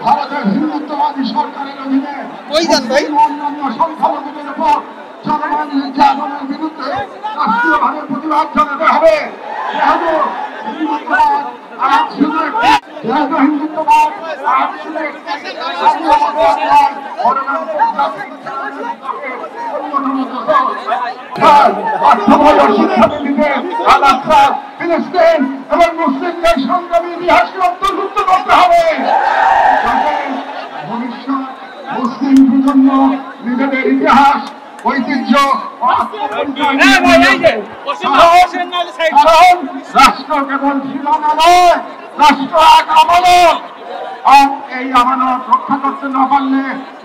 ভারতের হিন্দুত্ববাদী সরকারের অধীনে অন্যান্য সংখ্যালঘুদের উপর জনগণ নির্যাতনের বিরুদ্ধে রাষ্ট্রীয়ভাবে প্রতিবাদ জানাতে হবে। হিন্দুত্ববাদ ফিলিস্তিন এবং মুসলিমদের সংগ্রামী ইতিহাসকে অন্তর্ভুক্ত করতে হবে, যাতে ভবিষ্যৎ মুসলিম প্রজন্ম নিজেদের ইতিহাস ঐতিহ্য রাষ্ট্র কেবল সীমানা নয়, রাষ্ট্র এক আমানত। আর এই আমানত রক্ষা করতে না পারলে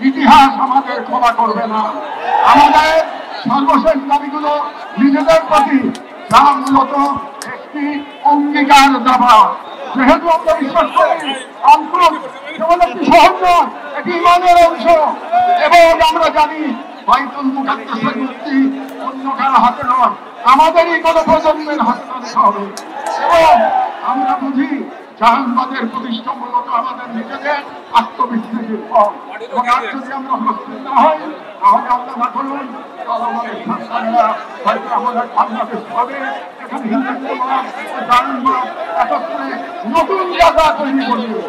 ইতিহাস আমাদের ক্ষমা করবে না। আমাদের সর্বশেষ দাবিগুলো নিজেদের প্রতি, যা মূলত একটি অঙ্গীকার দেওয়া। যেহেতু আমরা বিশ্বাস করি অন্তর কেবল একটি শহর নয়, এটি ইমানের অংশ, এবং আমরা জানি বাইতুল মুকাদ্দাসের মুক্তি অন্য কারো হাতে নয়, আমাদেরই কোনো প্রজন্মের হাতে রাখতে হবে। এবং আমরা বুঝি জাহানবাদের প্রতিষ্ঠা মূলত আমাদের নিজেদের আত্মবিশ্বাসের ফল, এবং আর যদি আমরা প্রস্তুত না হই তাহলে আমরা না করুন আমাদের সন্তানরা হয়তো আমাদের বাংলাদেশ হবে, এখানে হিন্দুত্ববাদ ও জাহানবাদ একত্রে নতুন জায়গা তৈরি করবে।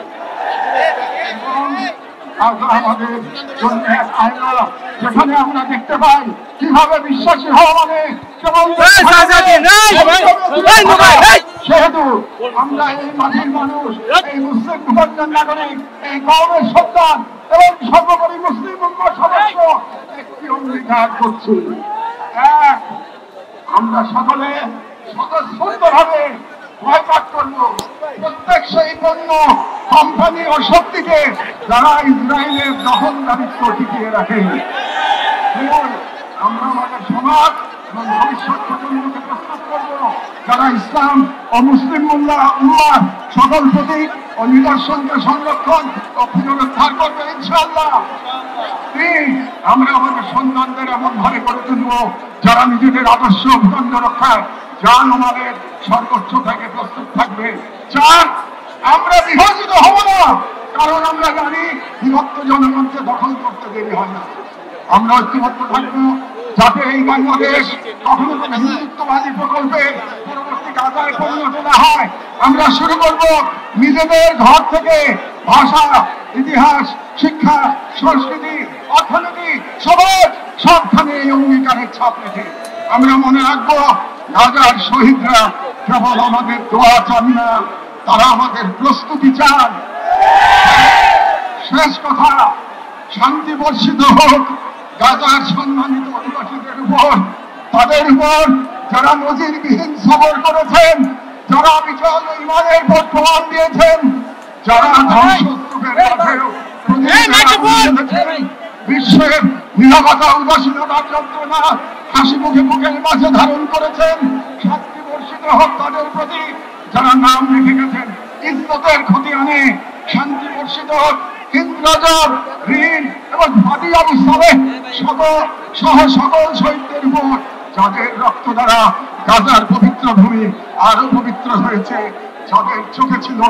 আমাদের জন্য আয়না, যেখানে আমরা দেখতে পাই কিভাবে বিশ্বাসী হওয়া মানে সেহেতু আমরা এই মাটির মানুষ, এই মুসলিম ভূখণ্ডের নাগরিক, এই কওমের সন্তান এবং সর্বোপরি মুসলিম উম্মার সদস্য একটি অঙ্গীকার করছি। এক, আমরা সকলে স্বতঃস্ফূর্তভাবে বয়কট করবো প্রত্যেক সেই পণ্য কোম্পানি ও শক্তিকে যারা ইসরায়েলের দখলদারিত্ব টিকিয়ে রাখে। আমরা আমাদের সমাজ এবং ভবিষ্যৎ প্রজন্মকে প্রস্তুত করবো যারা ইসলাম ও মুসলিম উম্মার সকল প্রতীক ও নিদর্শনকে সংরক্ষণ ও পুনরুদ্ধার করবে ইনশাআল্লাহ। আমরা আমাদের সন্তানদের এমন ভাবে করে তুলব যারা নিজেদের আদর্শ ভূখণ্ড রক্ষায় জান আমাদের সর্বোচ্চ থেকে প্রস্তুত থাকবে। চার, আমরা বিভাজিত হব না, কারণ আমরা জানি বিভক্ত জনগণকে দখল করতে দেরি হয় না। আমরা ঐক্যবদ্ধ থাকবো যাতে এই বাংলাদেশ কখনো কোনো হিন্দুত্ববাদী প্রকল্পে পরবর্তী গাজায় পরিণত না হয়। আমরা শুরু করব নিজেদের ঘর থেকে ভাষা, ইতিহাস, শিক্ষা, সংস্কৃতি, অর্থনীতি, সমাজ সবখানে এই অঙ্গীকারের ছাপ রেখে আমরা মনে রাখবো গাজার শহীদরা কেবল আমাদের দোয়া চান না, তারা আমাদের প্রস্তুতি চান। শেষ কথা, শান্তি বর্ষিত হোক গাজার সম্মানিত অধিবাসীদের উপর, তাদের উপর যারা নজিরবিহীন সবর করেছেন, যারা বিচল ইমানের পর প্রমাণ দিয়েছেন, যারা ধ্বংসস্তূপের মাঝেও বিশ্বের নিরাপত্তা উদাসীনতার যন্ত্রণা হাসি মুখে মুখের মাঝে ধারণ করেছেন। শান্তি বর্ষিত হোক তাদের প্রতি যারা নাম রেখে গেছেন ইজ্জতের ক্ষতি আনে। শান্তি বর্ষিত হোক হিন্দ রাজব, ঋণ এবং ফাদি আবু সালেহ সহ সকল শহীদদের উপর, যাদের রক্ত দ্বারা গাজার পবিত্র ভূমি আরো পবিত্র হয়েছে, যাদের চোখে ছিল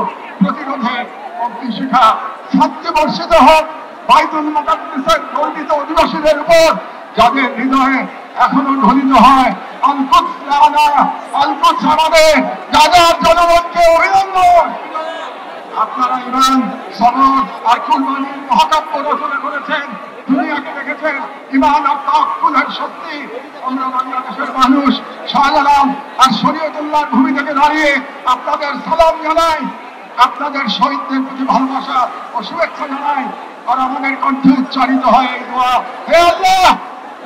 প্রতিরোধের অগ্নিশিখা। শান্তি বর্ষিত হোক বাইতুল মুকাদ্দাসের গর্বিত অধিবাসীদের উপর, যাদের হৃদয়ে এখনো ধ্বনিত হয় আল-কুদস লানা, আল-কুদস আমাদের। গাজার জনগণকে অভিনন্দন। আপনারা ইমান, সবর আর কুরবানির মহাকাব্য রচনা করেছেন, দুনিয়াকে দেখেছেন ইমান আর তাওয়াক্কুলের শক্তি। আমরা বাংলাদেশের মানুষ শাহজালাল আর শরীয়তুল্লাহর ভূমি থেকে দাঁড়িয়ে আপনাদের সালাম জানাই, আপনাদের শহীদদের প্রতি ভালোবাসা ও শুভেচ্ছা জানাই। আর আমাদের কণ্ঠে উচ্চারিত হয় এই দোয়া, হে আল্লাহ,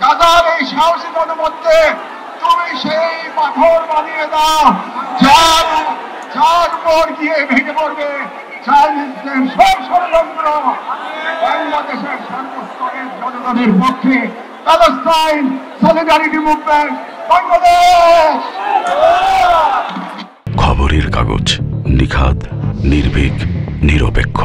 গাজার এই সাহসী জনপদকে তুমি সেই পাথর বানিয়ে দাও যার উপর গিয়ে ভেঙে পড়বে চাইনিজদের সব ষড়যন্ত্র। বাংলাদেশের সর্বস্তরের জনগণের পক্ষে প্যালেস্টাইন সলিডারিটি মুভমেন্ট বাংলাদেশ। খবরের কাগজ, নিখাদ, নির্ভীক, নিরপেক্ষ।